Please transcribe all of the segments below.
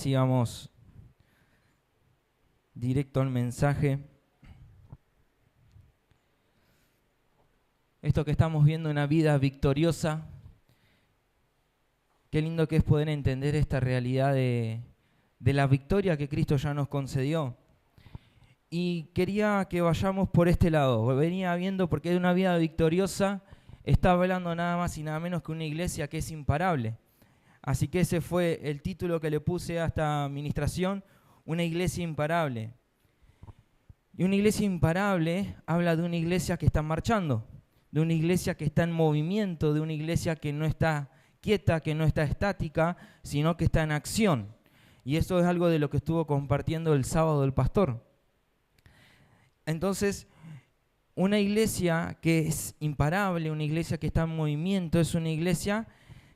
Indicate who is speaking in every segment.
Speaker 1: sí vamos directo al mensaje. Esto que estamos viendo, una vida victoriosa. Qué lindo que es poder entender esta realidad de la victoria que Cristo ya nos concedió. Y quería que vayamos por este lado. Venía viendo, porque de una vida victoriosa está hablando nada más y nada menos que una iglesia que es imparable. Así que ese fue el título que le puse a esta administración, una iglesia imparable. Y una iglesia imparable habla de una iglesia que está marchando, de una iglesia que está en movimiento, de una iglesia que no está quieta, que no está estática, sino que está en acción. Y eso es algo de lo que estuvo compartiendo el sábado el pastor. Entonces, una iglesia que es imparable, una iglesia que está en movimiento, es una iglesia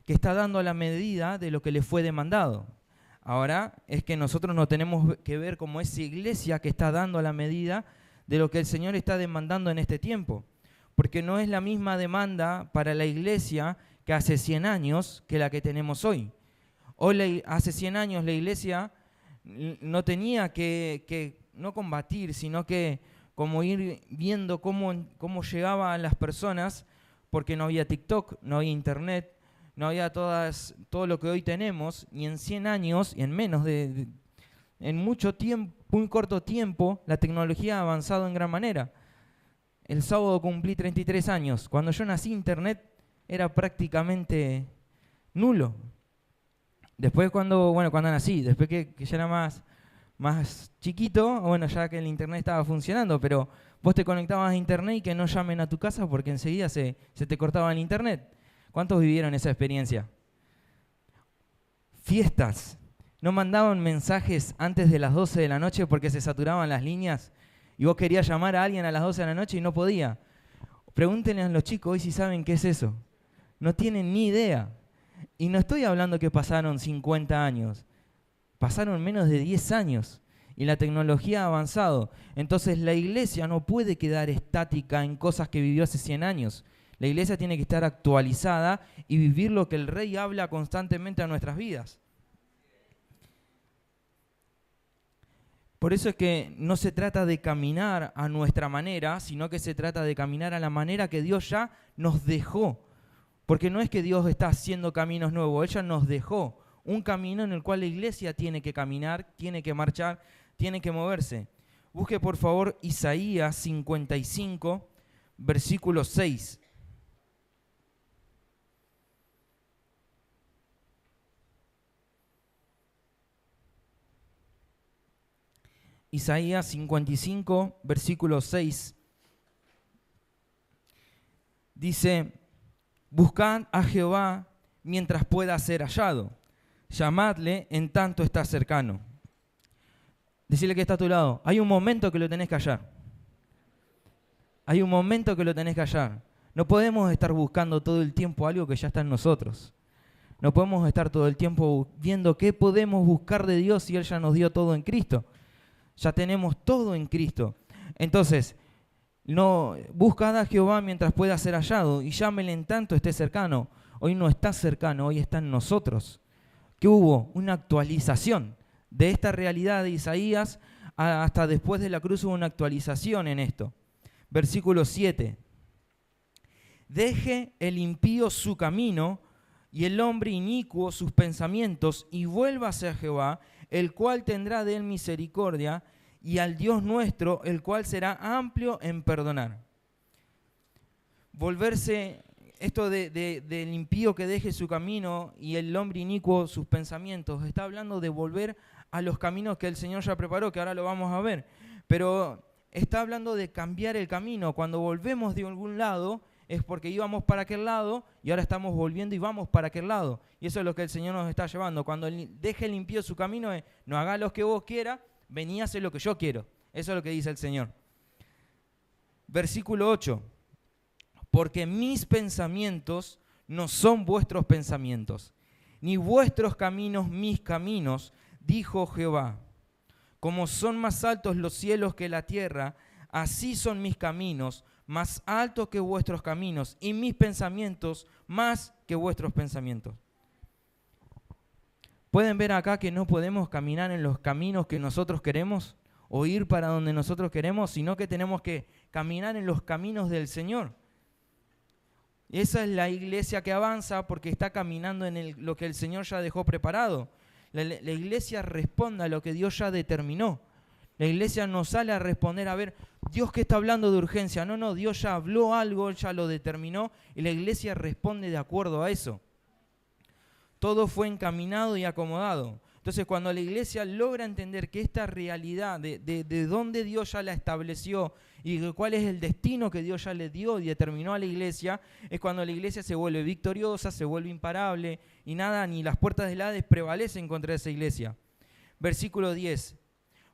Speaker 1: que está dando a la medida de lo que le fue demandado. Ahora es que nosotros nos tenemos que ver como esa iglesia que está dando a la medida de lo que el Señor está demandando en este tiempo. Porque no es la misma demanda para la iglesia que hace 100 años que la que tenemos hoy. Hoy, hace 100 años, la iglesia no tenía que no combatir, sino que como ir viendo cómo llegaba a las personas, porque no había TikTok, no había internet, no había todo lo que hoy tenemos, y en 100 años, y en menos en mucho tiempo, muy corto tiempo, la tecnología ha avanzado en gran manera. El sábado cumplí 33 años. Cuando yo nací, internet era prácticamente nulo. Después cuando nací, después que ya era más chiquito, bueno, ya que el internet estaba funcionando, pero vos te conectabas a internet y que no llamen a tu casa porque enseguida se te cortaba el internet. ¿Cuántos vivieron esa experiencia? Fiestas. ¿No mandaban mensajes antes de las 12 de la noche porque se saturaban las líneas y vos querías llamar a alguien a las 12 de la noche y no podía? Pregúntenle a los chicos hoy si saben qué es eso. No tienen ni idea. Y no estoy hablando que pasaron 50 años. Pasaron menos de 10 años y la tecnología ha avanzado. Entonces la iglesia no puede quedar estática en cosas que vivió hace 100 años. La iglesia tiene que estar actualizada y vivir lo que el Rey habla constantemente a nuestras vidas. Por eso es que no se trata de caminar a nuestra manera, sino que se trata de caminar a la manera que Dios ya nos dejó. Porque no es que Dios está haciendo caminos nuevos, Él ya nos dejó un camino en el cual la iglesia tiene que caminar, tiene que marchar, tiene que moverse. Busque por favor Isaías 55, versículo 6. Isaías 55, versículo 6. Dice: buscad a Jehová mientras pueda ser hallado. Llamadle en tanto está cercano. Decirle que está a tu lado. Hay un momento que lo tenés que hallar. Hay un momento que lo tenés que hallar. No podemos estar buscando todo el tiempo algo que ya está en nosotros. No podemos estar todo el tiempo viendo qué podemos buscar de Dios si Él ya nos dio todo en Cristo. Ya tenemos todo en Cristo. Entonces, no, buscad a Jehová mientras pueda ser hallado y llámele en tanto esté cercano. Hoy no está cercano, hoy está en nosotros. ¿Qué hubo? Una actualización de esta realidad de Isaías hasta después de la cruz. Hubo una actualización en esto. Versículo 7. Deje el impío su camino y el hombre inicuo sus pensamientos y vuélvase a Jehová, el cual tendrá de él misericordia, y al Dios nuestro, el cual será amplio en perdonar. Volverse, esto del impío que deje su camino y el hombre inicuo sus pensamientos, está hablando de volver a los caminos que el Señor ya preparó, que ahora lo vamos a ver. Pero está hablando de cambiar el camino. Cuando volvemos de algún lado es porque íbamos para aquel lado y ahora estamos volviendo y vamos para aquel lado. Y eso es lo que el Señor nos está llevando. Cuando deje limpio su camino, no haga lo que vos quieras, vení a hacer lo que yo quiero. Eso es lo que dice el Señor. Versículo 8. Porque mis pensamientos no son vuestros pensamientos, ni vuestros caminos mis caminos, dijo Jehová. Como son más altos los cielos que la tierra, así son mis caminos, más altos que vuestros caminos, y mis pensamientos más que vuestros pensamientos. ¿Pueden ver acá que no podemos caminar en los caminos que nosotros queremos o ir para donde nosotros queremos, sino que tenemos que caminar en los caminos del Señor? Esa es la iglesia que avanza porque está caminando en lo que el Señor ya dejó preparado. La iglesia responde a lo que Dios ya determinó. La iglesia no sale a responder, a ver, Dios que está hablando de urgencia. No, Dios ya habló algo, ya lo determinó y la iglesia responde de acuerdo a eso. Todo fue encaminado y acomodado. Entonces, cuando la iglesia logra entender que esta realidad de dónde Dios ya la estableció y cuál es el destino que Dios ya le dio y determinó a la iglesia, es cuando la iglesia se vuelve victoriosa, se vuelve imparable y nada, ni las puertas del Hades prevalecen contra esa iglesia. Versículo 10.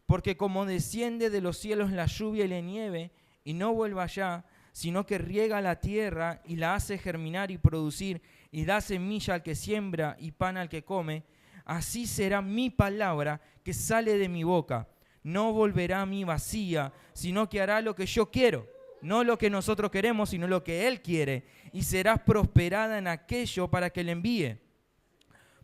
Speaker 1: Porque como desciende de los cielos la lluvia y la nieve y no vuelve allá, sino que riega la tierra y la hace germinar y producir y da semilla al que siembra y pan al que come, así será mi palabra que sale de mi boca. No volverá a mí vacía, sino que hará lo que yo quiero. No lo que nosotros queremos, sino lo que Él quiere. Y serás prosperada en aquello para que le envíe.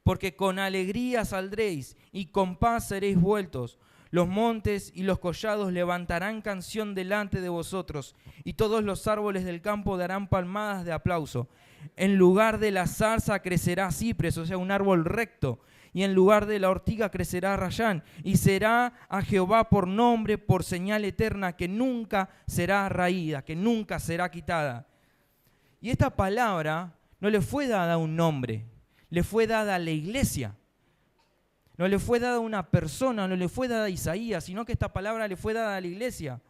Speaker 1: Porque con alegría saldréis y con paz seréis vueltos. Los montes y los collados levantarán canción delante de vosotros, y todos los árboles del campo darán palmadas de aplauso. En lugar de la zarza crecerá cipres, o sea, un árbol recto, y en lugar de la ortiga crecerá rayán, y será a Jehová por nombre, por señal eterna, que nunca será raída, que nunca será quitada. Y esta palabra no le fue dada a un nombre, le fue dada a la iglesia. No le fue dada a una persona, no le fue dada a Isaías, sino que esta palabra le fue dada a la iglesia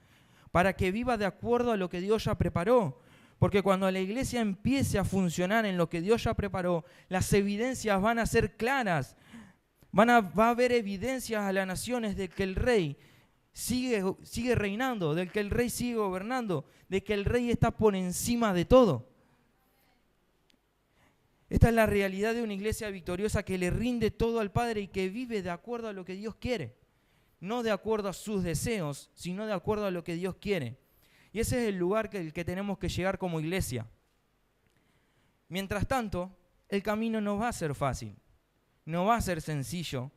Speaker 1: para que viva de acuerdo a lo que Dios ya preparó. Porque cuando la iglesia empiece a funcionar en lo que Dios ya preparó, las evidencias van a ser claras. Va a haber evidencias a las naciones de que el rey sigue reinando, de que el rey sigue gobernando, de que el rey está por encima de todo. Esta es la realidad de una iglesia victoriosa que le rinde todo al Padre y que vive de acuerdo a lo que Dios quiere. No de acuerdo a sus deseos, sino de acuerdo a lo que Dios quiere. Y ese es el lugar al que tenemos que llegar como iglesia. Mientras tanto, el camino no va a ser fácil, no va a ser sencillo,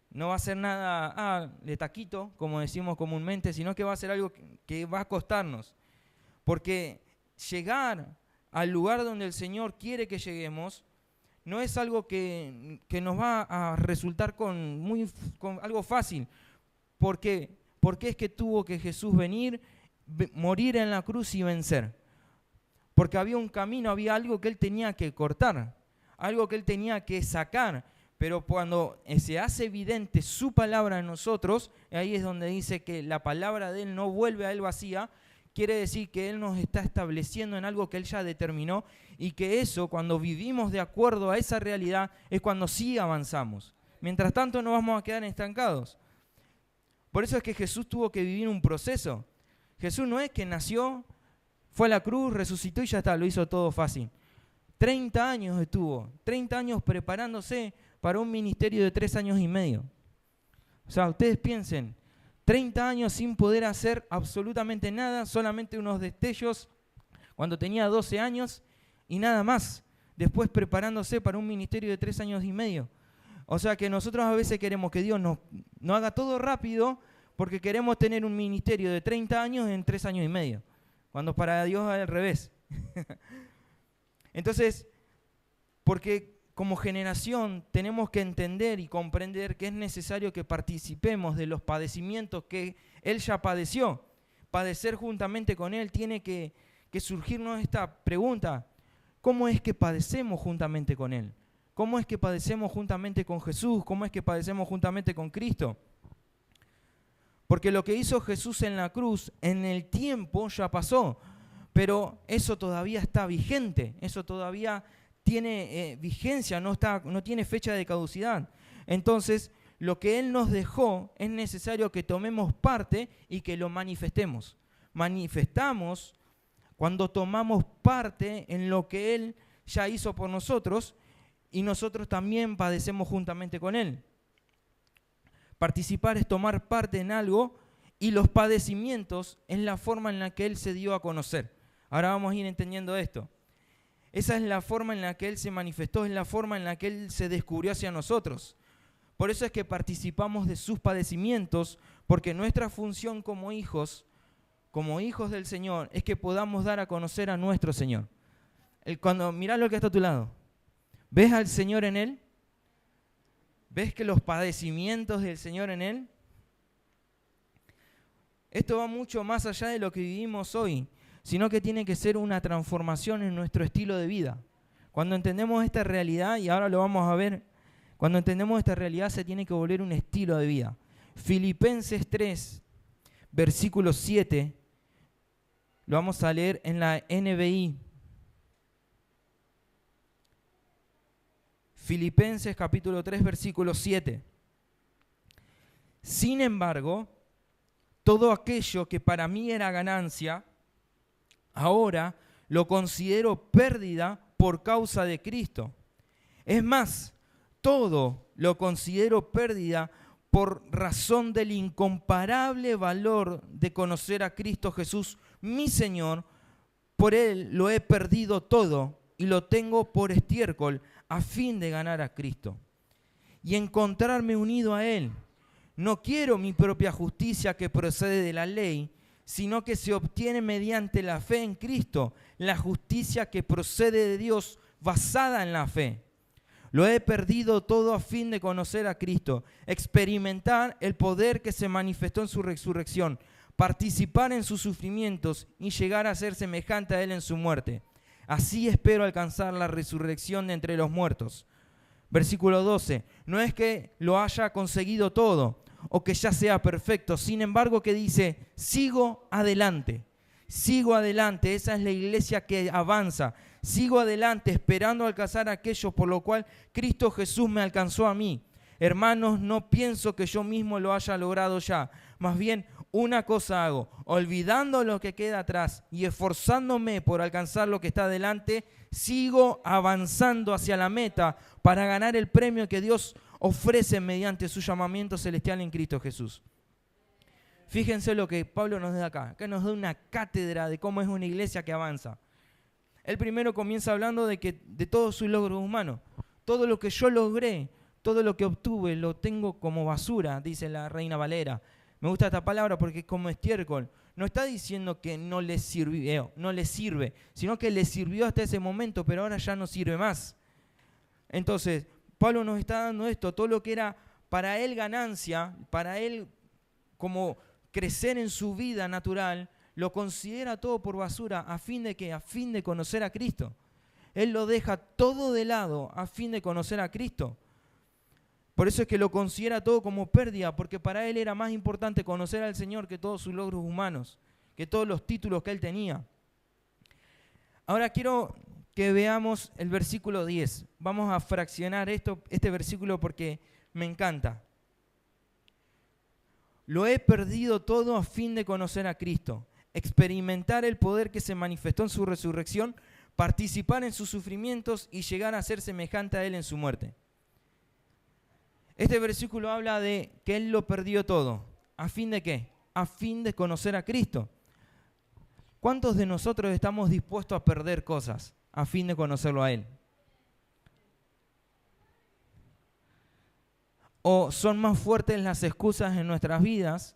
Speaker 1: no va a ser nada de taquito, como decimos comúnmente, sino que va a ser algo que va a costarnos. Porque llegar al lugar donde el Señor quiere que lleguemos, no es algo que nos va a resultar con algo fácil. ¿Por qué? Porque es que tuvo que Jesús venir, morir en la cruz y vencer. Porque había un camino, había algo que Él tenía que cortar, algo que Él tenía que sacar. Pero cuando se hace evidente su palabra en nosotros, ahí es donde dice que la palabra de Él no vuelve a Él vacía. Quiere decir que Él nos está estableciendo en algo que Él ya determinó y que eso, cuando vivimos de acuerdo a esa realidad, es cuando sí avanzamos. Mientras tanto no vamos a quedar estancados. Por eso es que Jesús tuvo que vivir un proceso. Jesús no es que nació, fue a la cruz, resucitó y ya está, lo hizo todo fácil. 30 años estuvo, 30 años preparándose para un ministerio de 3 años y medio. O sea, ustedes piensen, 30 años sin poder hacer absolutamente nada, solamente unos destellos cuando tenía 12 años y nada más. Después preparándose para un ministerio de 3 años y medio. O sea que nosotros a veces queremos que Dios no haga todo rápido porque queremos tener un ministerio de 30 años en 3 años y medio. Cuando para Dios es al revés. Entonces, porque como generación tenemos que entender y comprender que es necesario que participemos de los padecimientos que Él ya padeció. Padecer juntamente con Él tiene que surgirnos esta pregunta: ¿cómo es que padecemos juntamente con Él? ¿Cómo es que padecemos juntamente con Jesús? ¿Cómo es que padecemos juntamente con Cristo? Porque lo que hizo Jesús en la cruz, en el tiempo ya pasó, pero eso todavía está vigente, eso todavía tiene vigencia, no tiene fecha de caducidad. Entonces, lo que Él nos dejó es necesario que tomemos parte y que lo manifestemos. Manifestamos cuando tomamos parte en lo que Él ya hizo por nosotros y nosotros también padecemos juntamente con Él. Participar es tomar parte en algo y los padecimientos es la forma en la que Él se dio a conocer. Ahora vamos a ir entendiendo esto. Esa es la forma en la que Él se manifestó, es la forma en la que Él se descubrió hacia nosotros. Por eso es que participamos de sus padecimientos, porque nuestra función como hijos del Señor, es que podamos dar a conocer a nuestro Señor. Mirá lo que está a tu lado. ¿Ves al Señor en Él? ¿Ves que los padecimientos del Señor en Él? Esto va mucho más allá de lo que vivimos hoy, sino que tiene que ser una transformación en nuestro estilo de vida. Cuando entendemos esta realidad, y ahora lo vamos a ver, cuando entendemos esta realidad se tiene que volver un estilo de vida. Filipenses 3, versículo 7, lo vamos a leer en la NBI. Filipenses capítulo 3, versículo 7. Sin embargo, todo aquello que para mí era ganancia, ahora lo considero pérdida por causa de Cristo. Es más, todo lo considero pérdida por razón del incomparable valor de conocer a Cristo Jesús, mi Señor. Por Él lo he perdido todo y lo tengo por estiércol a fin de ganar a Cristo y encontrarme unido a Él. No quiero mi propia justicia que procede de la ley, sino que se obtiene mediante la fe en Cristo, la justicia que procede de Dios basada en la fe. Lo he perdido todo a fin de conocer a Cristo, experimentar el poder que se manifestó en su resurrección, participar en sus sufrimientos y llegar a ser semejante a Él en su muerte. Así espero alcanzar la resurrección de entre los muertos. Versículo 12. No es que lo haya conseguido todo o que ya sea perfecto, sin embargo que dice, sigo adelante. Sigo adelante, esa es la iglesia que avanza. Sigo adelante esperando alcanzar aquello por lo cual Cristo Jesús me alcanzó a mí. Hermanos, no pienso que yo mismo lo haya logrado ya. Más bien, una cosa hago, olvidando lo que queda atrás y esforzándome por alcanzar lo que está adelante, sigo avanzando hacia la meta para ganar el premio que Dios ofrece mediante su llamamiento celestial en Cristo Jesús. Fíjense lo que Pablo nos da acá, que nos da una cátedra de cómo es una iglesia que avanza. Él primero comienza hablando de todos sus logros humanos. Todo lo que yo logré, todo lo que obtuve, lo tengo como basura, dice la Reina Valera. Me gusta esta palabra porque es como estiércol. No está diciendo que no le sirve, sino que le sirvió hasta ese momento, pero ahora ya no sirve más. Entonces, Pablo nos está dando esto, todo lo que era para él ganancia, para él como crecer en su vida natural, lo considera todo por basura. ¿A fin de qué? A fin de conocer a Cristo. Él lo deja todo de lado a fin de conocer a Cristo. Por eso es que lo considera todo como pérdida, porque para él era más importante conocer al Señor que todos sus logros humanos, que todos los títulos que él tenía. Ahora quiero que veamos el versículo 10. Vamos a fraccionar este versículo porque me encanta. Lo he perdido todo a fin de conocer a Cristo, experimentar el poder que se manifestó en su resurrección, participar en sus sufrimientos y llegar a ser semejante a Él en su muerte. Este versículo habla de que Él lo perdió todo. ¿A fin de qué? A fin de conocer a Cristo. ¿Cuántos de nosotros estamos dispuestos a perder cosas a fin de conocerlo a Él? ¿O son más fuertes las excusas en nuestras vidas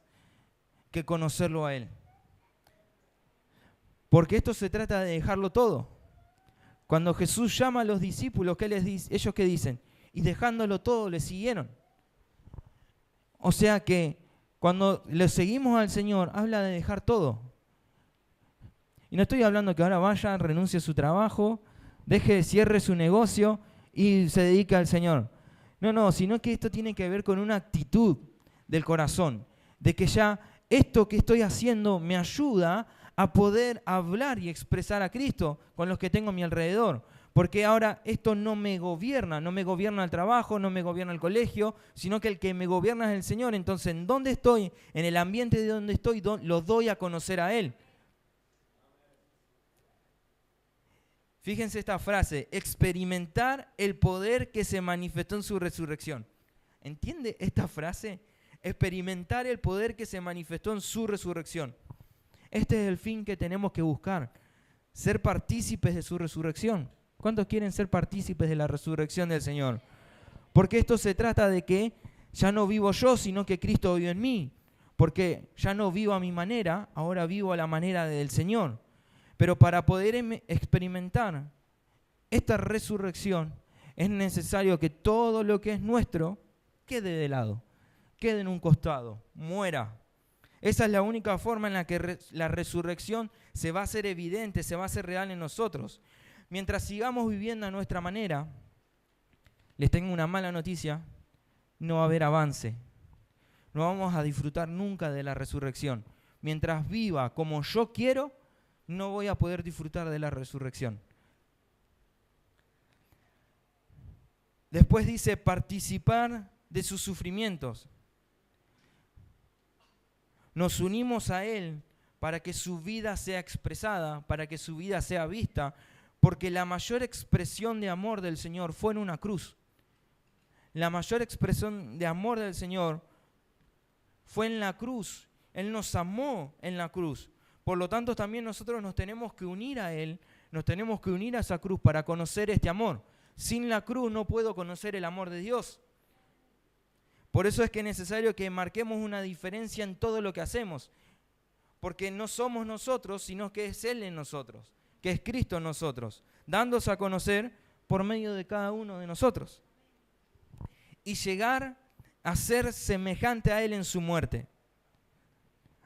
Speaker 1: que conocerlo a Él? Porque esto se trata de dejarlo todo. Cuando Jesús llama a los discípulos, ¿qué les dice? ¿Ellos qué dicen? Y dejándolo todo, le siguieron. O sea que cuando le seguimos al Señor, habla de dejar todo. Y no estoy hablando que ahora vaya, renuncie a su trabajo, cierre su negocio y se dedique al Señor. No, sino que esto tiene que ver con una actitud del corazón, de que ya esto que estoy haciendo me ayuda a poder hablar y expresar a Cristo con los que tengo a mi alrededor. Porque ahora esto no me gobierna el trabajo, no me gobierna el colegio, sino que el que me gobierna es el Señor. Entonces, ¿en dónde estoy? En el ambiente de donde estoy, lo doy a conocer a Él. Fíjense esta frase, experimentar el poder que se manifestó en su resurrección. ¿Entiende esta frase? Experimentar el poder que se manifestó en su resurrección. Este es el fin que tenemos que buscar, ser partícipes de su resurrección. ¿Cuántos quieren ser partícipes de la resurrección del Señor? Porque esto se trata de que ya no vivo yo, sino que Cristo vive en mí. Porque ya no vivo a mi manera, ahora vivo a la manera del Señor. Pero para poder experimentar esta resurrección, es necesario que todo lo que es nuestro quede de lado, quede en un costado, muera. Esa es la única forma en la que la resurrección se va a hacer evidente, se va a hacer real en nosotros. Mientras sigamos viviendo a nuestra manera, les tengo una mala noticia, no va a haber avance. No vamos a disfrutar nunca de la resurrección. Mientras viva como yo quiero, no voy a poder disfrutar de la resurrección. Después dice participar de sus sufrimientos. Nos unimos a Él para que su vida sea expresada, para que su vida sea vista, porque la mayor expresión de amor del Señor fue en una cruz. La mayor expresión de amor del Señor fue en la cruz. Él nos amó en la cruz. Por lo tanto, también nosotros nos tenemos que unir a Él, nos tenemos que unir a esa cruz para conocer este amor. Sin la cruz no puedo conocer el amor de Dios. Por eso es que es necesario que marquemos una diferencia en todo lo que hacemos. Porque no somos nosotros, sino que es Él en nosotros, que es Cristo en nosotros, dándose a conocer por medio de cada uno de nosotros. Y llegar a ser semejante a Él en su muerte.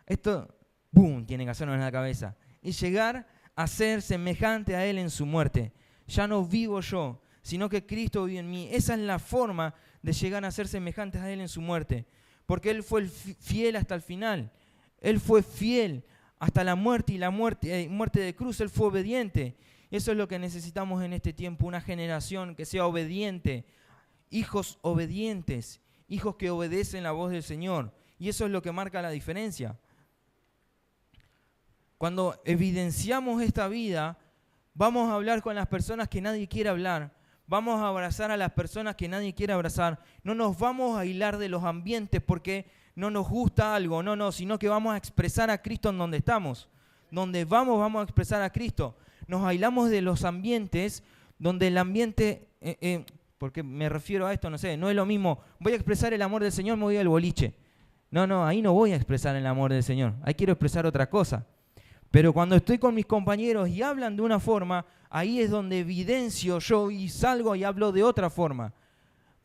Speaker 1: Esto, ¡boom!, tiene que hacernos en la cabeza. Y llegar a ser semejante a Él en su muerte. Ya no vivo yo, sino que Cristo vive en mí. Esa es la forma de llegar a ser semejantes a Él en su muerte. Porque Él fue fiel hasta el final. Él fue fiel hasta la muerte y la muerte de cruz. Él fue obediente. Eso es lo que necesitamos en este tiempo, una generación que sea obediente. Hijos obedientes, hijos que obedecen la voz del Señor. Y eso es lo que marca la diferencia. Cuando evidenciamos esta vida, vamos a hablar con las personas que nadie quiere hablar. Vamos a abrazar a las personas que nadie quiere abrazar. No nos vamos a aislar de los ambientes porque no nos gusta algo. No, sino que vamos a expresar a Cristo en donde estamos. Donde vamos a expresar a Cristo. Nos aislamos de los ambientes donde el ambiente... porque me refiero a esto, no sé, no es lo mismo, voy a expresar el amor del Señor, me voy al boliche. No, ahí no voy a expresar el amor del Señor, ahí quiero expresar otra cosa. Pero cuando estoy con mis compañeros y hablan de una forma, ahí es donde evidencio yo y salgo y hablo de otra forma.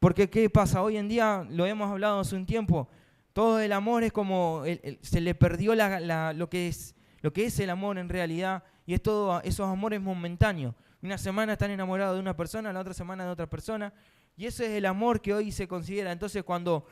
Speaker 1: Porque ¿qué pasa? Hoy en día, lo hemos hablado hace un tiempo, todo el amor es como, se le perdió lo que es el amor en realidad, y es todo esos amores momentáneos. Una semana están enamorados de una persona, la otra semana de otra persona. Y ese es el amor que hoy se considera. Entonces, cuando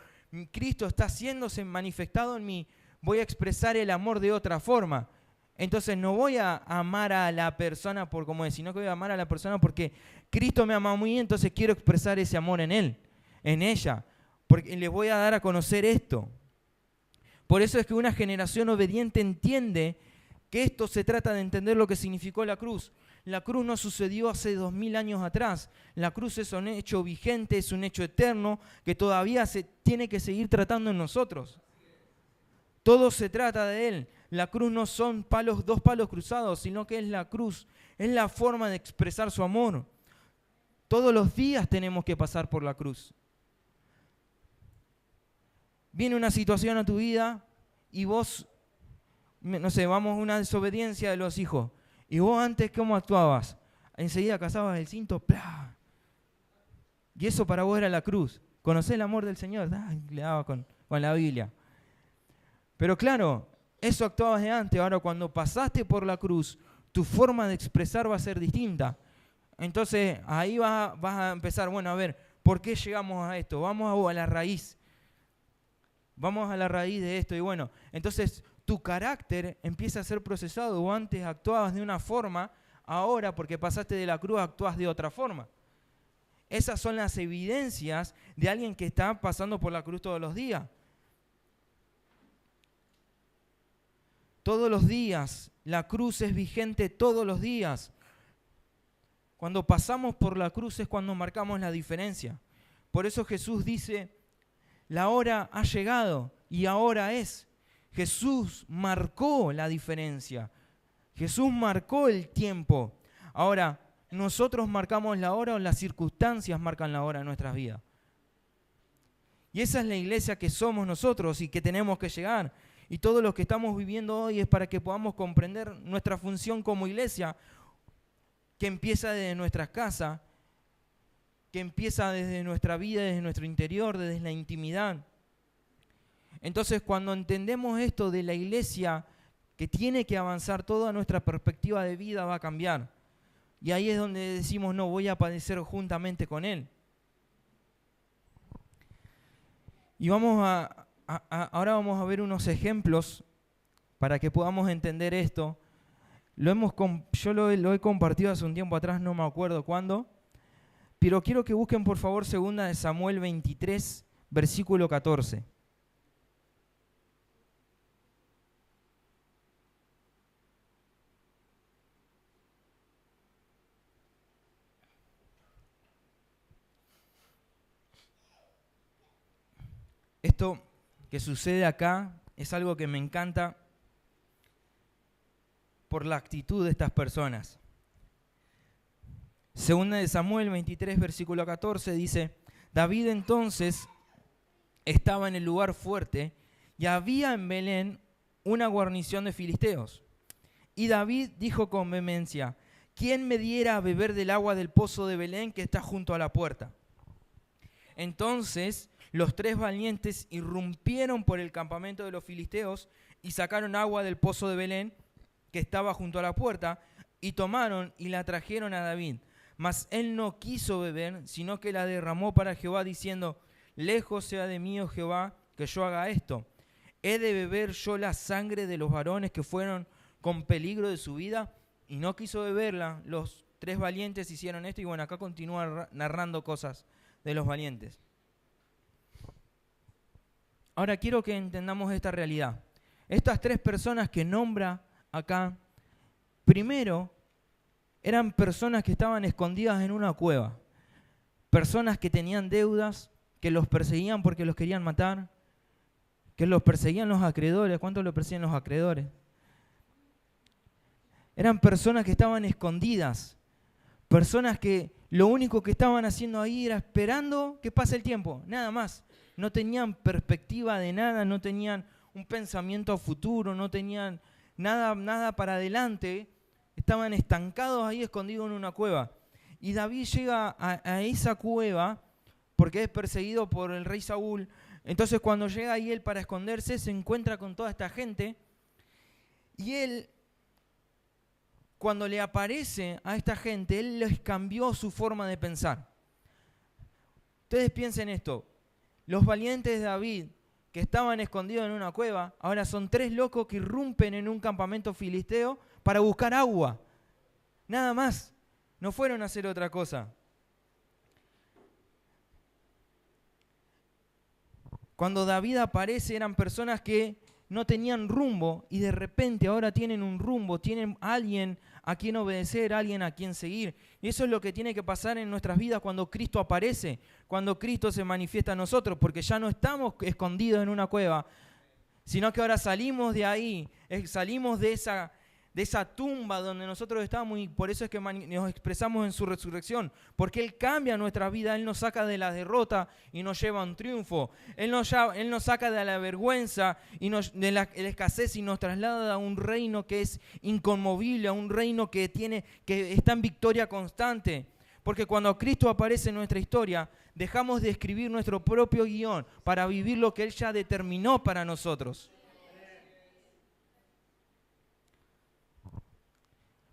Speaker 1: Cristo está haciéndose manifestado en mí, voy a expresar el amor de otra forma. Entonces, no voy a amar a la persona por como es, sino que voy a amar a la persona porque Cristo me ama muy bien, entonces quiero expresar ese amor en Él, en ella. Porque les voy a dar a conocer esto. Por eso es que una generación obediente entiende que esto se trata de entender lo que significó la cruz. La cruz no sucedió hace 2000 años atrás. La cruz es un hecho vigente, es un hecho eterno que todavía se tiene que seguir tratando en nosotros. Todo se trata de Él. La cruz no son dos palos cruzados, sino que es la cruz. Es la forma de expresar su amor. Todos los días tenemos que pasar por la cruz. Viene una situación a tu vida y vos, no sé, vamos a una desobediencia de los hijos. Y vos antes, ¿cómo actuabas? Enseguida cazabas el cinto, ¡plá! Y eso para vos era la cruz. ¿Conocés el amor del Señor? Le daba con la Biblia. Pero claro, eso actuabas de antes. Ahora, cuando pasaste por la cruz, tu forma de expresar va a ser distinta. Entonces, ahí vas a empezar, bueno, a ver, ¿por qué llegamos a esto? Vamos a la raíz. Vamos a la raíz de esto. Y bueno, entonces tu carácter empieza a ser procesado. O antes actuabas de una forma, ahora porque pasaste de la cruz actúas de otra forma. Esas son las evidencias de alguien que está pasando por la cruz todos los días. Todos los días, la cruz es vigente todos los días. Cuando pasamos por la cruz es cuando marcamos la diferencia. Por eso Jesús dice, la hora ha llegado y ahora es. Jesús marcó la diferencia. Jesús marcó el tiempo. Ahora, nosotros marcamos la hora o las circunstancias marcan la hora en nuestras vidas. Y esa es la iglesia que somos nosotros y que tenemos que llegar. Y todo lo que estamos viviendo hoy es para que podamos comprender nuestra función como iglesia, que empieza desde nuestras casas, que empieza desde nuestra vida, desde nuestro interior, desde la intimidad. Entonces, cuando entendemos esto de la iglesia, que tiene que avanzar, toda nuestra perspectiva de vida va a cambiar. Y ahí es donde decimos, no, voy a padecer juntamente con Él. Y ahora vamos a ver unos ejemplos para que podamos entender esto. Yo lo he compartido hace un tiempo atrás, no me acuerdo cuándo, pero quiero que busquen por favor 2 Samuel 23, versículo 14. Esto que sucede acá es algo que me encanta por la actitud de estas personas. 2 Samuel 23, versículo 14 dice, David entonces estaba en el lugar fuerte y había en Belén una guarnición de filisteos. Y David dijo con vehemencia, ¿quién me diera a beber del agua del pozo de Belén que está junto a la puerta? Entonces los 3 valientes irrumpieron por el campamento de los filisteos y sacaron agua del pozo de Belén que estaba junto a la puerta y tomaron y la trajeron a David. Mas él no quiso beber, sino que la derramó para Jehová diciendo, lejos sea de mí, oh Jehová, que yo haga esto. ¿He de beber yo la sangre de los varones que fueron con peligro de su vida? Y no quiso beberla. Los 3 valientes hicieron esto y bueno, acá continúa narrando cosas de los valientes. Ahora quiero que entendamos esta realidad. Estas 3 personas que nombra acá, primero, eran personas que estaban escondidas en una cueva. Personas que tenían deudas, que los perseguían porque los querían matar, que los perseguían los acreedores. ¿Cuánto lo persiguen los acreedores? Eran personas que estaban escondidas. Personas que lo único que estaban haciendo ahí era esperando que pase el tiempo, nada más. No tenían perspectiva de nada, no tenían un pensamiento a futuro, no tenían nada para adelante. Estaban estancados ahí, escondidos en una cueva. Y David llega a esa cueva porque es perseguido por el rey Saúl. Entonces cuando llega ahí él para esconderse, se encuentra con toda esta gente. Y él, cuando le aparece a esta gente, él les cambió su forma de pensar. Ustedes piensen esto. Los valientes de David, que estaban escondidos en una cueva, ahora son 3 locos que irrumpen en un campamento filisteo para buscar agua. Nada más. No fueron a hacer otra cosa. Cuando David aparece eran personas que no tenían rumbo y de repente ahora tienen un rumbo, tienen alguien a quien obedecer, alguien a quien seguir. Y eso es lo que tiene que pasar en nuestras vidas cuando Cristo aparece, cuando Cristo se manifiesta a nosotros, porque ya no estamos escondidos en una cueva, sino que ahora salimos de ahí, salimos de esa tumba donde nosotros estamos y por eso es que nos expresamos en su resurrección, porque Él cambia nuestra vida, Él nos saca de la derrota y nos lleva a un triunfo, Él nos saca de la vergüenza y de la escasez y nos traslada a un reino que es inconmovible, a un reino que está en victoria constante, porque cuando Cristo aparece en nuestra historia, dejamos de escribir nuestro propio guión para vivir lo que Él ya determinó para nosotros.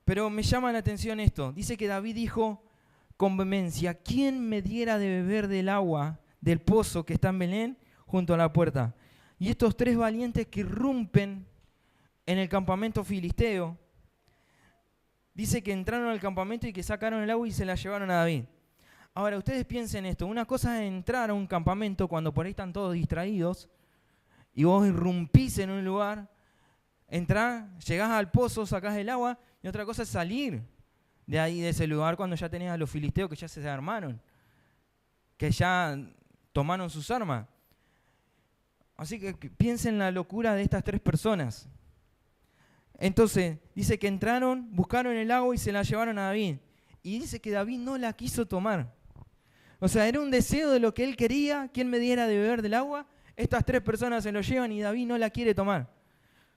Speaker 1: Pero me llama la atención esto. Dice que David dijo con vehemencia, ¿quién me diera de beber del agua del pozo que está en Belén junto a la puerta? Y estos 3 valientes que irrumpen en el campamento filisteo, dice que entraron al campamento y que sacaron el agua y se la llevaron a David. Ahora, ustedes piensen esto. Una cosa es entrar a un campamento cuando por ahí están todos distraídos y vos irrumpís en un lugar, entrás, llegás al pozo, sacás el agua. Y otra cosa es salir de ahí, de ese lugar, cuando ya tenés a los filisteos que ya se armaron, que ya tomaron sus armas. Así que piensen en la locura de estas 3 personas. Entonces, dice que entraron, buscaron el agua y se la llevaron a David. y dice que David no la quiso tomar. O sea, era un deseo de lo que él quería, que él me diera de beber del agua. Estas 3 personas se lo llevan y David no la quiere tomar.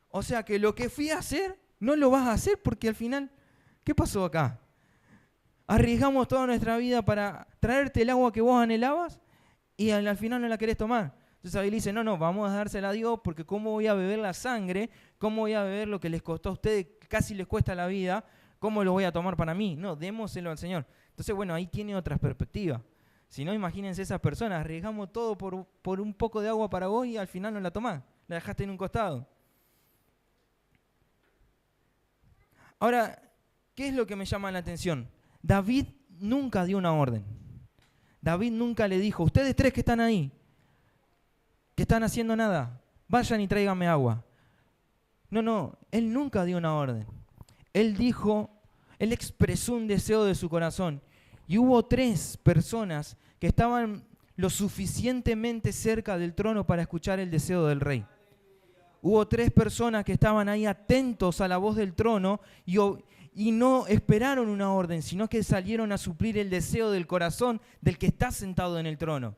Speaker 1: O sea que lo que fui a hacer, no lo vas a hacer porque al final, ¿qué pasó acá? Arriesgamos toda nuestra vida para traerte el agua que vos anhelabas y al final no la querés tomar. Entonces David dice, no, vamos a dársela a Dios porque ¿cómo voy a beber la sangre? ¿Cómo voy a beber lo que les costó a ustedes? Casi les cuesta la vida. ¿Cómo lo voy a tomar para mí? No, démoselo al Señor. Entonces, bueno, ahí tiene otras perspectivas. Si no, imagínense esas personas, arriesgamos todo por un poco de agua para vos y al final no la tomás, la dejaste en un costado. Ahora, ¿qué es lo que me llama la atención? David nunca dio una orden. David nunca le dijo, ustedes 3 que están ahí, que están haciendo nada, vayan y tráiganme agua. No, él nunca dio una orden. Él expresó un deseo de su corazón. Y hubo 3 personas que estaban lo suficientemente cerca del trono para escuchar el deseo del rey. Hubo 3 personas que estaban ahí atentos a la voz del trono y no esperaron una orden, sino que salieron a suplir el deseo del corazón del que está sentado en el trono.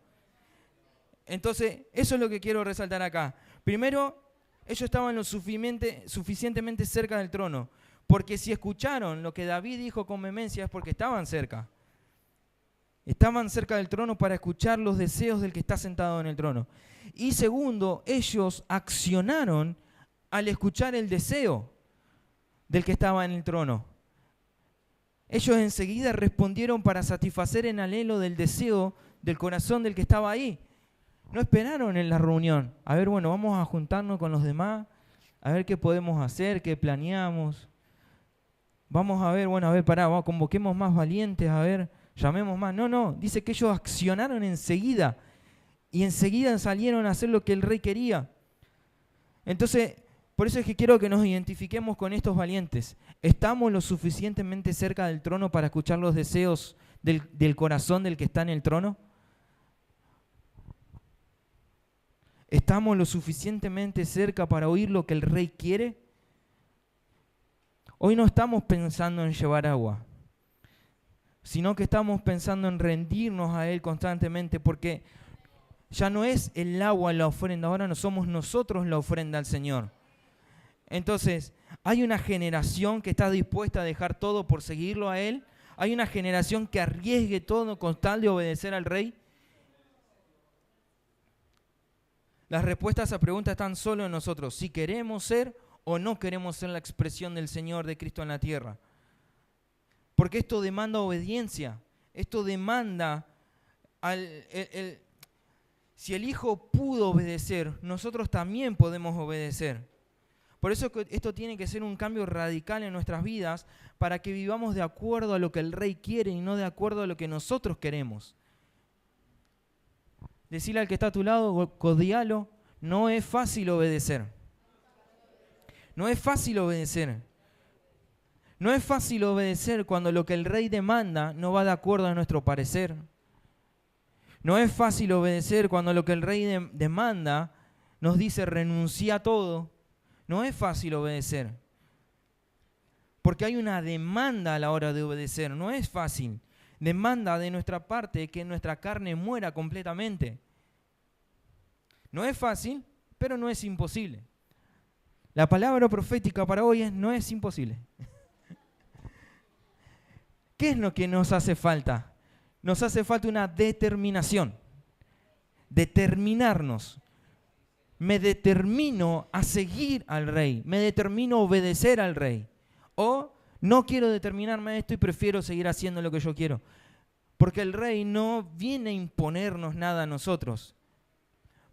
Speaker 1: Entonces, eso es lo que quiero resaltar acá. Primero, ellos estaban lo suficientemente cerca del trono, porque si escucharon lo que David dijo con vehemencia es porque estaban cerca. Estaban cerca del trono para escuchar los deseos del que está sentado en el trono. Y segundo, ellos accionaron al escuchar el deseo del que estaba en el trono. Ellos enseguida respondieron para satisfacer el anhelo del deseo del corazón del que estaba ahí. No esperaron en la reunión. A ver, bueno, vamos a juntarnos con los demás, a ver qué podemos hacer, qué planeamos. Vamos a ver, convoquemos más valientes, a ver, llamemos más. No, dice que ellos accionaron enseguida y enseguida salieron a hacer lo que el rey quería. Entonces, por eso es que quiero que nos identifiquemos con estos valientes. ¿Estamos lo suficientemente cerca del trono para escuchar los deseos del corazón del que está en el trono? ¿Estamos lo suficientemente cerca para oír lo que el rey quiere? Hoy no estamos pensando en llevar agua, sino que estamos pensando en rendirnos a Él constantemente, porque ya no es el agua la ofrenda, ahora no somos nosotros la ofrenda al Señor. Entonces, hay una generación que está dispuesta a dejar todo por seguirlo a Él. Hay una generación que arriesgue todo con tal de obedecer al Rey. Las respuestas a esa pregunta están solo en nosotros, si queremos ser o no queremos ser la expresión del Señor de Cristo en la tierra. Porque esto demanda obediencia, esto demanda, si el Hijo pudo obedecer, nosotros también podemos obedecer. Por eso esto tiene que ser un cambio radical en nuestras vidas para que vivamos de acuerdo a lo que el Rey quiere y no de acuerdo a lo que nosotros queremos. Decirle al que está a tu lado, codialo, no es fácil obedecer. No es fácil obedecer. No es fácil obedecer cuando lo que el Rey demanda no va de acuerdo a nuestro parecer. No es fácil obedecer cuando lo que el Rey demanda nos dice renuncia a todo. No es fácil obedecer. Porque hay una demanda a la hora de obedecer. No es fácil. Demanda de nuestra parte que nuestra carne muera completamente. No es fácil, pero no es imposible. La palabra profética para hoy es: no es imposible. ¿Qué es lo que nos hace falta? Nos hace falta una determinación. Determinarnos. Me determino a seguir al Rey. Me determino a obedecer al Rey. O no quiero determinarme a esto y prefiero seguir haciendo lo que yo quiero. Porque el Rey no viene a imponernos nada a nosotros.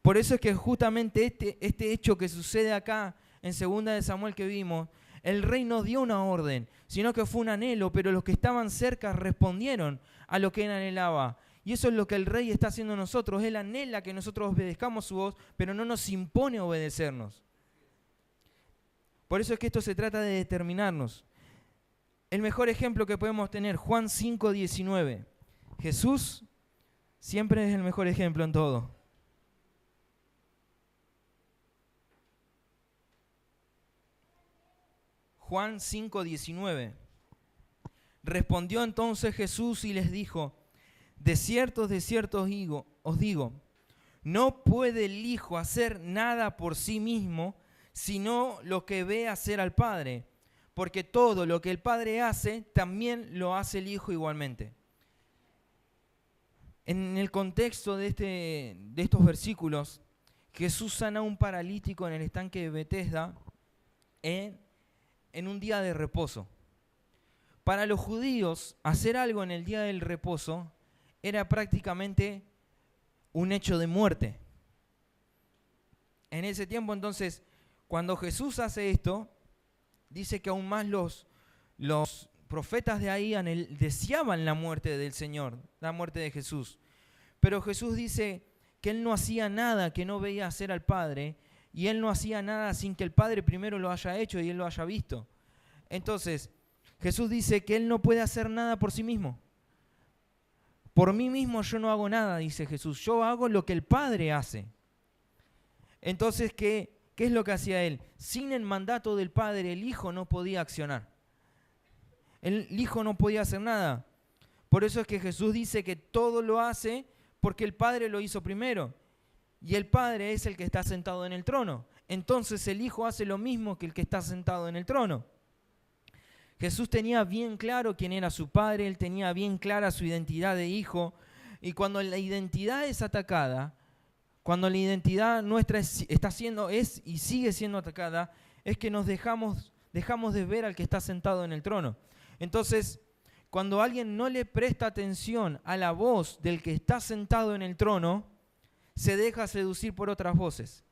Speaker 1: Por eso es que justamente este hecho que sucede acá en 2 de Samuel que vimos, el Rey no dio una orden, sino que fue un anhelo, pero los que estaban cerca respondieron a lo que él anhelaba. Y eso es lo que el Rey está haciendo nosotros. Él anhela que nosotros obedezcamos su voz, pero no nos impone obedecernos. Por eso es que esto se trata de determinarnos. El mejor ejemplo que podemos tener, Juan 5:19. Jesús siempre es el mejor ejemplo en todo. Juan 5:19. Respondió entonces Jesús y les dijo: de cierto os digo, no puede el Hijo hacer nada por sí mismo, sino lo que ve hacer al Padre, porque todo lo que el Padre hace, también lo hace el Hijo igualmente. En el contexto de estos versículos, Jesús sana a un paralítico en el estanque de Betesda en un día de reposo. Para los judíos, hacer algo en el día del reposo era prácticamente un hecho de muerte. En ese tiempo, entonces, cuando Jesús hace esto, dice que aún más los profetas de ahí deseaban la muerte del Señor, la muerte de Jesús. Pero Jesús dice que Él no hacía nada que no veía hacer al Padre, y Él no hacía nada sin que el Padre primero lo haya hecho y Él lo haya visto. Entonces, Jesús dice que Él no puede hacer nada por sí mismo. Por mí mismo yo no hago nada, dice Jesús. Yo hago lo que el Padre hace. Entonces, ¿qué es lo que hacía Él? Sin el mandato del Padre, el Hijo no podía accionar. El Hijo no podía hacer nada. Por eso es que Jesús dice que todo lo hace porque el Padre lo hizo primero. Y el Padre es el que está sentado en el trono. Entonces el Hijo hace lo mismo que el que está sentado en el trono. Jesús tenía bien claro quién era su Padre, Él tenía bien clara su identidad de Hijo, y cuando la identidad es atacada, cuando la identidad nuestra es y sigue siendo atacada, es que nos dejamos de ver al que está sentado en el trono. Entonces, cuando alguien no le presta atención a la voz del que está sentado en el trono, se deja seducir por otras voces.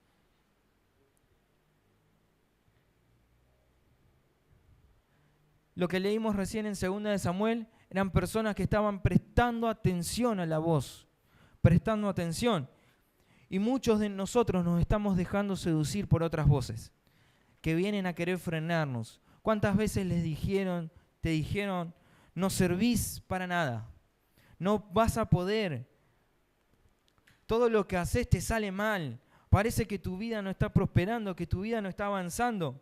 Speaker 1: Lo que leímos recién en 2 de Samuel eran personas que estaban prestando atención a la voz, prestando atención. Y muchos de nosotros nos estamos dejando seducir por otras voces que vienen a querer frenarnos. ¿Cuántas veces te dijeron, no servís para nada, no vas a poder, todo lo que haces te sale mal, parece que tu vida no está prosperando, que tu vida no está avanzando?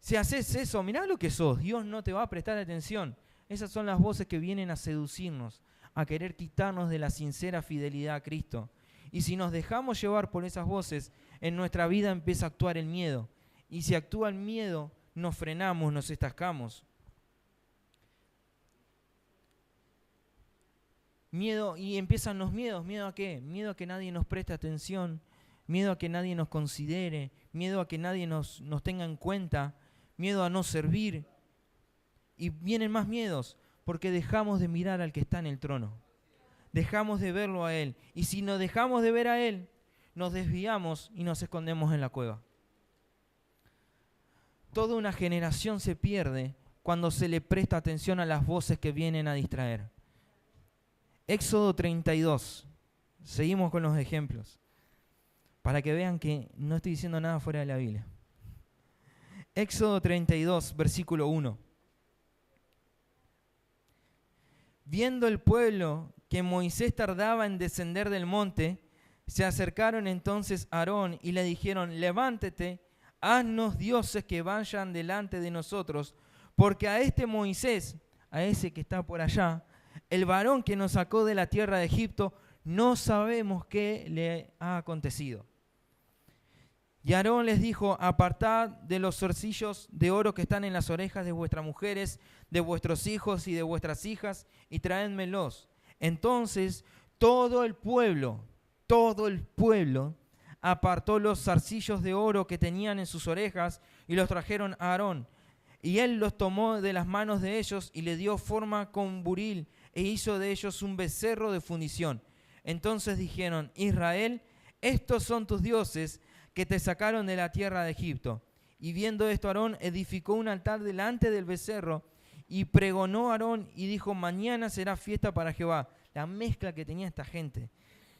Speaker 1: Si haces eso, mirá lo que sos, Dios no te va a prestar atención. Esas son las voces que vienen a seducirnos, a querer quitarnos de la sincera fidelidad a Cristo. Y si nos dejamos llevar por esas voces, en nuestra vida empieza a actuar el miedo. Y si actúa el miedo, nos frenamos, nos estancamos. Miedo, y empiezan los miedos. ¿Miedo a qué? Miedo a que nadie nos preste atención, miedo a que nadie nos considere, miedo a que nadie nos tenga en cuenta, miedo a no servir. Y vienen más miedos, porque dejamos de mirar al que está en el trono. Dejamos de verlo a Él. Y si nos dejamos de ver a Él, nos desviamos y nos escondemos en la cueva. Toda una generación se pierde cuando se le presta atención a las voces que vienen a distraer. Éxodo 32. Seguimos con los ejemplos, para que vean que no estoy diciendo nada fuera de la Biblia. Éxodo 32, versículo 1. Viendo el pueblo que Moisés tardaba en descender del monte, se acercaron entonces a Aarón y le dijeron: levántate, haznos dioses que vayan delante de nosotros, porque a este Moisés, a ese que está por allá, el varón que nos sacó de la tierra de Egipto, no sabemos qué le ha acontecido. Y Aarón les dijo: apartad de los zarcillos de oro que están en las orejas de vuestras mujeres, de vuestros hijos y de vuestras hijas, y traédmelos. Entonces todo el pueblo apartó los zarcillos de oro que tenían en sus orejas y los trajeron a Aarón. Y él los tomó de las manos de ellos y le dio forma con buril e hizo de ellos un becerro de fundición. Entonces dijeron: Israel, estos son tus dioses que te sacaron de la tierra de Egipto. Y viendo esto, Aarón edificó un altar delante del becerro y pregonó a Aarón y dijo: mañana será fiesta para Jehová. La mezcla que tenía esta gente.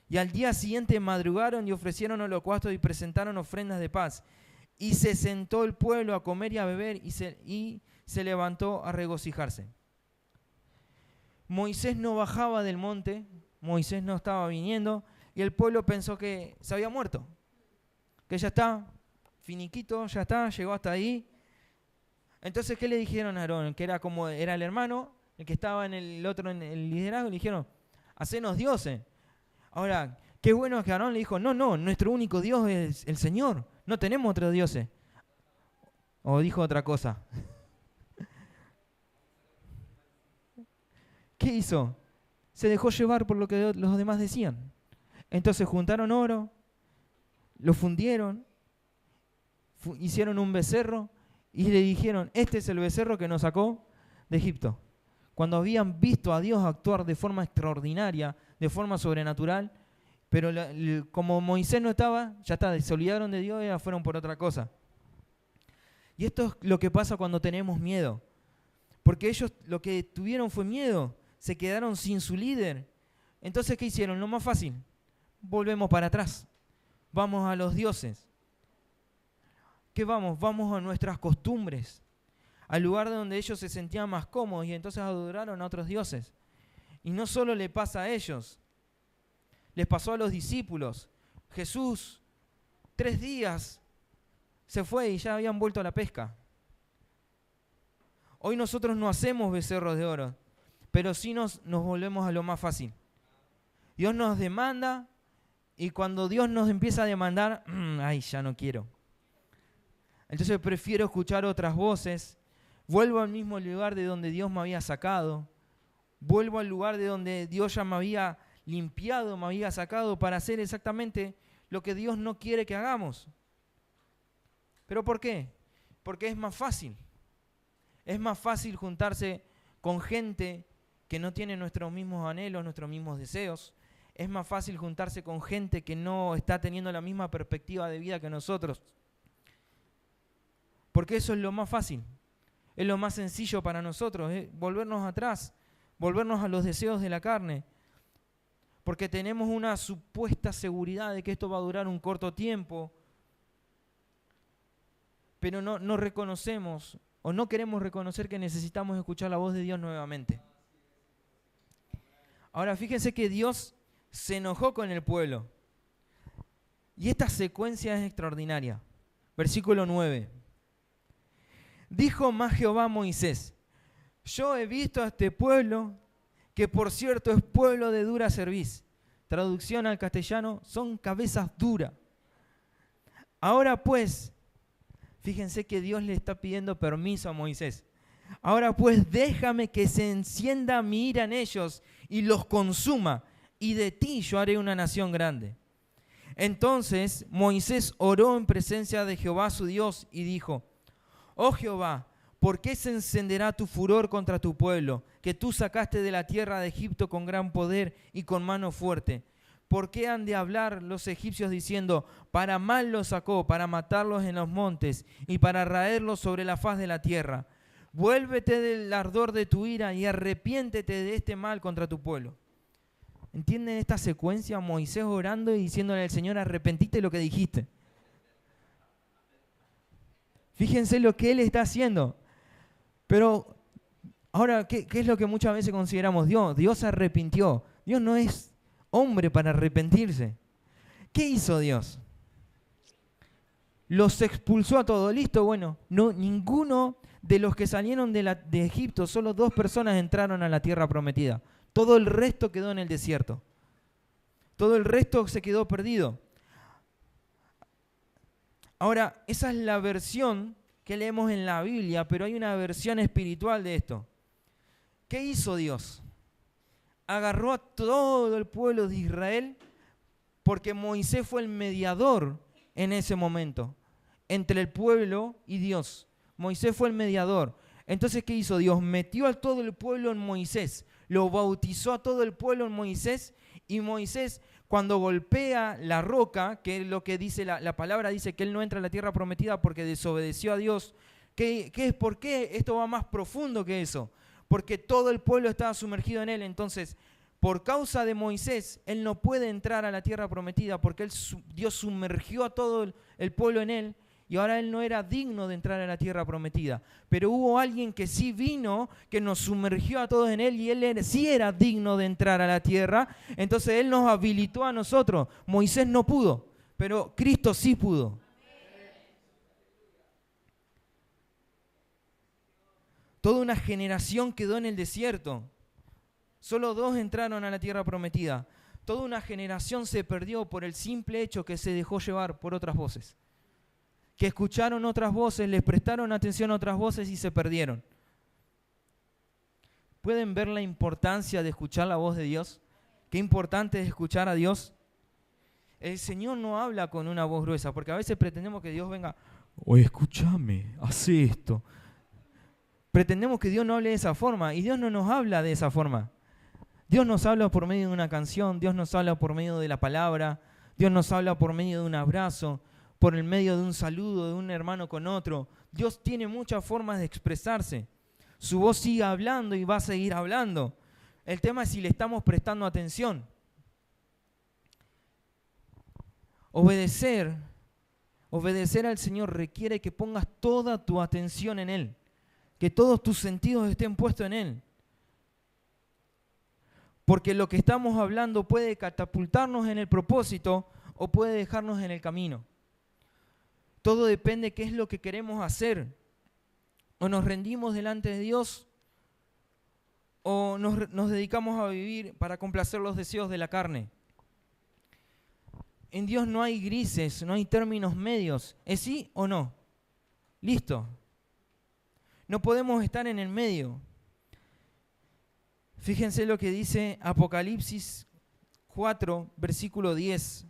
Speaker 1: Y al día siguiente madrugaron y ofrecieron holocaustos y presentaron ofrendas de paz. Y se sentó el pueblo a comer y a beber y se levantó a regocijarse. Moisés no bajaba del monte, Moisés no estaba viniendo, y el pueblo pensó que se había muerto, que ya está, finiquito, ya está, llegó hasta ahí. Entonces, ¿qué le dijeron a Aarón? Que era el hermano, el que estaba en el otro en el liderazgo, le dijeron, hacenos dioses. Ahora, qué bueno que Aarón le dijo, no, nuestro único Dios es el Señor, no tenemos otros dioses. O dijo otra cosa. ¿Qué hizo? Se dejó llevar por lo que los demás decían. Entonces juntaron oro, lo fundieron, hicieron un becerro y le dijeron, este es el becerro que nos sacó de Egipto. Cuando habían visto a Dios actuar de forma extraordinaria, de forma sobrenatural, pero como Moisés no estaba, ya está, se olvidaron de Dios y ya fueron por otra cosa. Y esto es lo que pasa cuando tenemos miedo. Porque ellos lo que tuvieron fue miedo, se quedaron sin su líder. Entonces, ¿qué hicieron? Lo más fácil, volvemos para atrás, vamos a los dioses. ¿Qué vamos? Vamos a nuestras costumbres, al lugar donde ellos se sentían más cómodos y entonces adoraron a otros dioses. Y no solo le pasa a ellos, les pasó a los discípulos. Jesús, 3 días se fue y ya habían vuelto a la pesca. Hoy nosotros no hacemos becerros de oro, pero sí nos volvemos a lo más fácil. Dios nos demanda y cuando Dios nos empieza a demandar, ay, ya no quiero. Entonces prefiero escuchar otras voces, vuelvo al mismo lugar de donde Dios me había sacado, vuelvo al lugar de donde Dios ya me había limpiado, me había sacado para hacer exactamente lo que Dios no quiere que hagamos. ¿Pero por qué? Porque es más fácil. Es más fácil juntarse con gente que no tiene nuestros mismos anhelos, nuestros mismos deseos. Es más fácil juntarse con gente que no está teniendo la misma perspectiva de vida que nosotros. Porque eso es lo más fácil. Es lo más sencillo para nosotros, volvernos atrás, volvernos a los deseos de la carne. Porque tenemos una supuesta seguridad de que esto va a durar un corto tiempo, pero no reconocemos o no queremos reconocer que necesitamos escuchar la voz de Dios nuevamente. Ahora, fíjense que Dios se enojó con el pueblo. Y esta secuencia es extraordinaria. Versículo 9. Dijo más Jehová a Moisés, yo he visto a este pueblo, que por cierto es pueblo de dura cerviz. Traducción al castellano, son cabezas duras. Ahora pues, fíjense que Dios le está pidiendo permiso a Moisés. Ahora pues déjame que se encienda mi ira en ellos y los consuma, y de ti yo haré una nación grande. Entonces Moisés oró en presencia de Jehová su Dios y dijo, oh Jehová, ¿por qué se encenderá tu furor contra tu pueblo, que tú sacaste de la tierra de Egipto con gran poder y con mano fuerte? ¿Por qué han de hablar los egipcios diciendo, para mal los sacó, para matarlos en los montes y para raerlos sobre la faz de la tierra? Vuélvete del ardor de tu ira y arrepiéntete de este mal contra tu pueblo. ¿Entienden esta secuencia? Moisés orando y diciéndole al Señor, arrepentite de lo que dijiste. Fíjense lo que Él está haciendo. Pero ahora, ¿qué es lo que muchas veces consideramos Dios? Dios se arrepintió. Dios no es hombre para arrepentirse. ¿Qué hizo Dios? Los expulsó a todos. Listo, bueno, no, ninguno de los que salieron de Egipto, solo 2 personas entraron a la tierra prometida. Todo el resto quedó en el desierto. Todo el resto se quedó perdido. Ahora, esa es la versión que leemos en la Biblia, pero hay una versión espiritual de esto. ¿Qué hizo Dios? Agarró a todo el pueblo de Israel porque Moisés fue el mediador en ese momento entre el pueblo y Dios. Moisés fue el mediador. Entonces, ¿qué hizo Dios? Metió a todo el pueblo en Moisés, lo bautizó a todo el pueblo en Moisés, y Moisés, cuando golpea la roca, que es lo que dice la palabra, dice que él no entra a la tierra prometida porque desobedeció a Dios. ¿Por qué esto va más profundo que eso? Porque todo el pueblo estaba sumergido en él. Entonces, por causa de Moisés, él no puede entrar a la tierra prometida porque Dios sumergió a todo el pueblo en él. Y ahora él no era digno de entrar a la tierra prometida. Pero hubo alguien que sí vino, que nos sumergió a todos en él, y él sí era digno de entrar a la tierra. Entonces él nos habilitó a nosotros. Moisés no pudo, pero Cristo sí pudo. Toda una generación quedó en el desierto. Solo 2 entraron a la tierra prometida. Toda una generación se perdió por el simple hecho que se dejó llevar por otras voces. Que escucharon otras voces, les prestaron atención a otras voces y se perdieron. ¿Pueden ver la importancia de escuchar la voz de Dios? Qué importante es escuchar a Dios. El Señor no habla con una voz gruesa, porque a veces pretendemos que Dios venga, oye, escúchame, haz esto. Pretendemos que Dios no hable de esa forma, y Dios no nos habla de esa forma. Dios nos habla por medio de una canción, Dios nos habla por medio de la palabra, Dios nos habla por medio de un abrazo, por el medio de un saludo de un hermano con otro. Dios tiene muchas formas de expresarse. Su voz sigue hablando y va a seguir hablando. El tema es si le estamos prestando atención. Obedecer al Señor requiere que pongas toda tu atención en Él, que todos tus sentidos estén puestos en Él. Porque lo que estamos hablando puede catapultarnos en el propósito o puede dejarnos en el camino. Todo depende de qué es lo que queremos hacer. O nos rendimos delante de Dios o nos dedicamos a vivir para complacer los deseos de la carne. En Dios no hay grises, no hay términos medios. ¿Es sí o no? Listo. No podemos estar en el medio. Fíjense lo que dice Apocalipsis 4, versículo 10.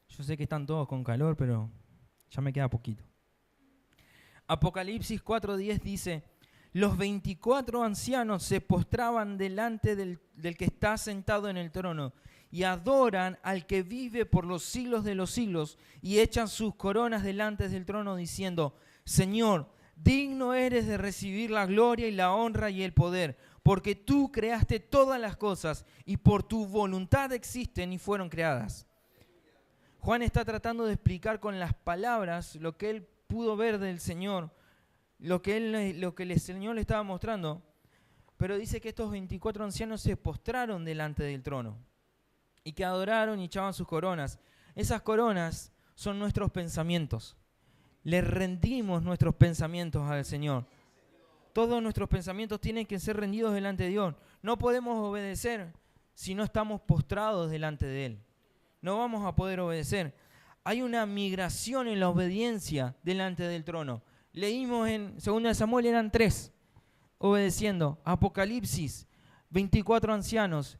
Speaker 1: Yo sé que están todos con calor, pero ya me queda poquito. Apocalipsis 4:10 dice: los 24 ancianos se postraban delante del que está sentado en el trono y adoran al que vive por los siglos de los siglos y echan sus coronas delante del trono diciendo: Señor, digno eres de recibir la gloria y la honra y el poder, porque tú creaste todas las cosas y por tu voluntad existen y fueron creadas. Juan está tratando de explicar con las palabras lo que él pudo ver del Señor, lo que el Señor le estaba mostrando, pero dice que estos 24 ancianos se postraron delante del trono y que adoraron y echaban sus coronas. Esas coronas son nuestros pensamientos. Le rendimos nuestros pensamientos al Señor. Todos nuestros pensamientos tienen que ser rendidos delante de Dios. No podemos obedecer si no estamos postrados delante de Él. No vamos a poder obedecer. Hay una migración en la obediencia delante del trono. Leímos en 2 Samuel, eran 3 obedeciendo. Apocalipsis, 24 ancianos.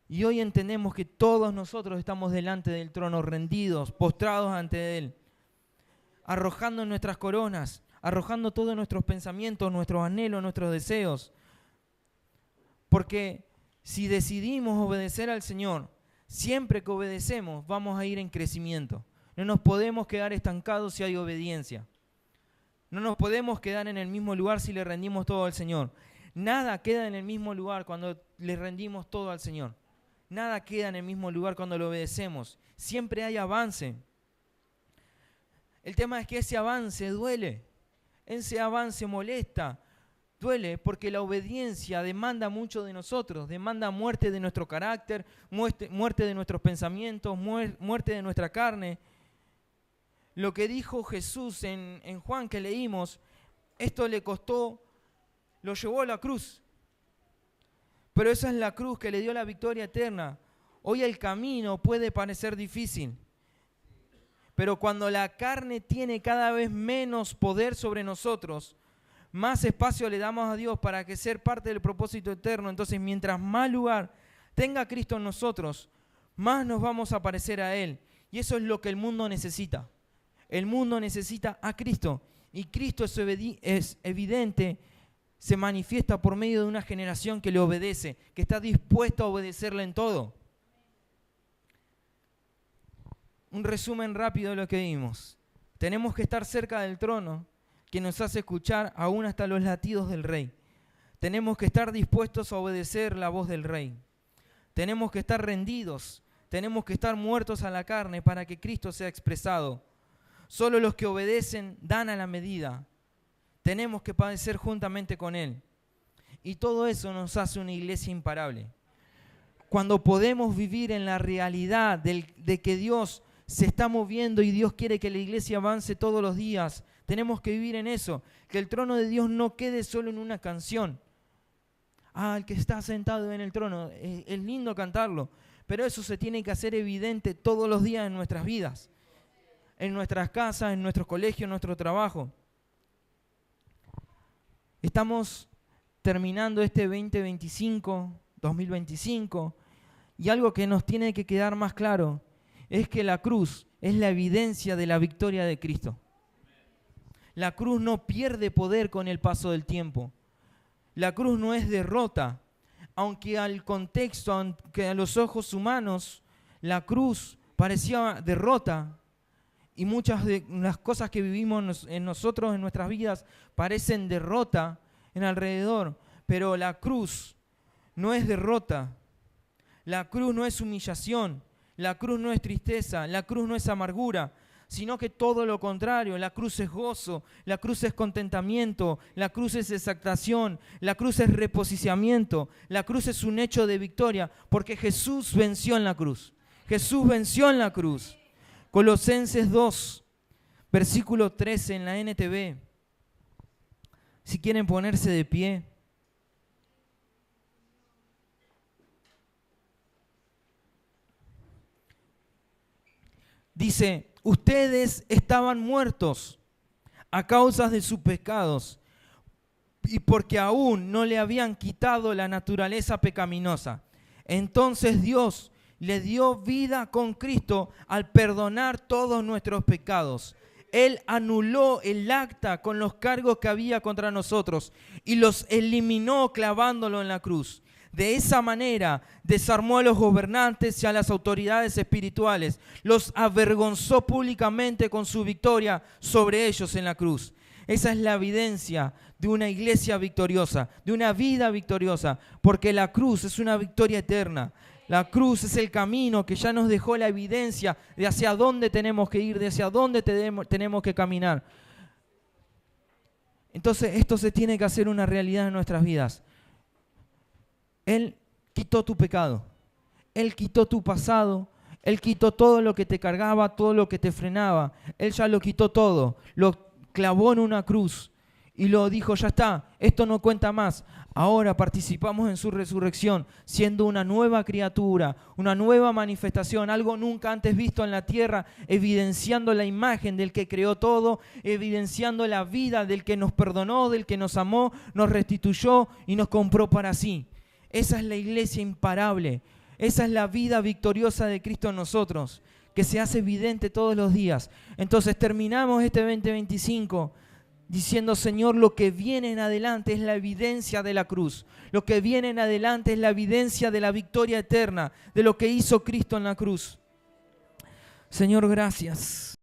Speaker 1: Y hoy entendemos que todos nosotros estamos delante del trono, rendidos, postrados ante Él, arrojando nuestras coronas, arrojando todos nuestros pensamientos, nuestros anhelos, nuestros deseos. Porque si decidimos obedecer al Señor, siempre que obedecemos vamos a ir en crecimiento. No nos podemos quedar estancados si hay obediencia. No nos podemos quedar en el mismo lugar si le rendimos todo al Señor. Nada queda en el mismo lugar cuando le rendimos todo al Señor. Nada queda en el mismo lugar cuando lo obedecemos. Siempre hay avance. El tema es que ese avance duele. Ese avance molesta. Duele porque la obediencia demanda mucho de nosotros. Demanda muerte de nuestro carácter, muerte de nuestros pensamientos, muerte de nuestra carne. Lo que dijo Jesús en Juan que leímos, esto le costó, lo llevó a la cruz. Pero esa es la cruz que le dio la victoria eterna. Hoy el camino puede parecer difícil, pero cuando la carne tiene cada vez menos poder sobre nosotros, más espacio le damos a Dios para que ser parte del propósito eterno. Entonces, mientras más lugar tenga Cristo en nosotros, más nos vamos a parecer a Él. Y eso es lo que el mundo necesita. El mundo necesita a Cristo. Y Cristo es evidente, se manifiesta por medio de una generación que le obedece, que está dispuesta a obedecerle en todo. Un resumen rápido de lo que vimos. Tenemos que estar cerca del trono, que nos hace escuchar aún hasta los latidos del Rey. Tenemos que estar dispuestos a obedecer la voz del Rey. Tenemos que estar rendidos, tenemos que estar muertos a la carne para que Cristo sea expresado. Solo los que obedecen dan a la medida. Tenemos que padecer juntamente con Él. Y todo eso nos hace una iglesia imparable. Cuando podemos vivir en la realidad de que Dios se está moviendo y Dios quiere que la iglesia avance todos los días. Tenemos que vivir en eso, que el trono de Dios no quede solo en una canción. El que está sentado en el trono, es lindo cantarlo, pero eso se tiene que hacer evidente todos los días en nuestras vidas, en nuestras casas, en nuestros colegios, en nuestro trabajo. Estamos terminando este 2025, y algo que nos tiene que quedar más claro es que la cruz es la evidencia de la victoria de Cristo. La cruz no pierde poder con el paso del tiempo. La cruz no es derrota, aunque al contexto, aunque a los ojos humanos, la cruz parecía derrota. Y muchas de las cosas que vivimos en nosotros, en nuestras vidas, parecen derrota en alrededor. Pero la cruz no es derrota. La cruz no es humillación. La cruz no es tristeza. La cruz no es amargura. Sino que todo lo contrario. La cruz es gozo. La cruz es contentamiento. La cruz es exaltación. La cruz es reposicionamiento. La cruz es un hecho de victoria. Porque Jesús venció en la cruz. Jesús venció en la cruz. Colosenses 2, versículo 13 en la NTV. Si quieren ponerse de pie. Dice, ustedes estaban muertos a causa de sus pecados y porque aún no le habían quitado la naturaleza pecaminosa. Entonces Dios le dio vida con Cristo al perdonar todos nuestros pecados. Él anuló el acta con los cargos que había contra nosotros y los eliminó clavándolo en la cruz. De esa manera desarmó a los gobernantes y a las autoridades espirituales, los avergonzó públicamente con su victoria sobre ellos en la cruz. Esa es la evidencia de una iglesia victoriosa, de una vida victoriosa, porque la cruz es una victoria eterna. La cruz es el camino que ya nos dejó la evidencia de hacia dónde tenemos que ir, de hacia dónde tenemos que caminar. Entonces esto se tiene que hacer una realidad en nuestras vidas. Él quitó tu pecado, Él quitó tu pasado, Él quitó todo lo que te cargaba, todo lo que te frenaba. Él ya lo quitó todo, lo clavó en una cruz y lo dijo, ya está, esto no cuenta más. Ahora participamos en su resurrección, siendo una nueva criatura, una nueva manifestación, algo nunca antes visto en la tierra, evidenciando la imagen del que creó todo, evidenciando la vida del que nos perdonó, del que nos amó, nos restituyó y nos compró para sí. Esa es la iglesia imparable, esa es la vida victoriosa de Cristo en nosotros, que se hace evidente todos los días. Entonces terminamos este 2025 diciendo, Señor, lo que viene en adelante es la evidencia de la cruz. Lo que viene en adelante es la evidencia de la victoria eterna, de lo que hizo Cristo en la cruz. Señor, gracias.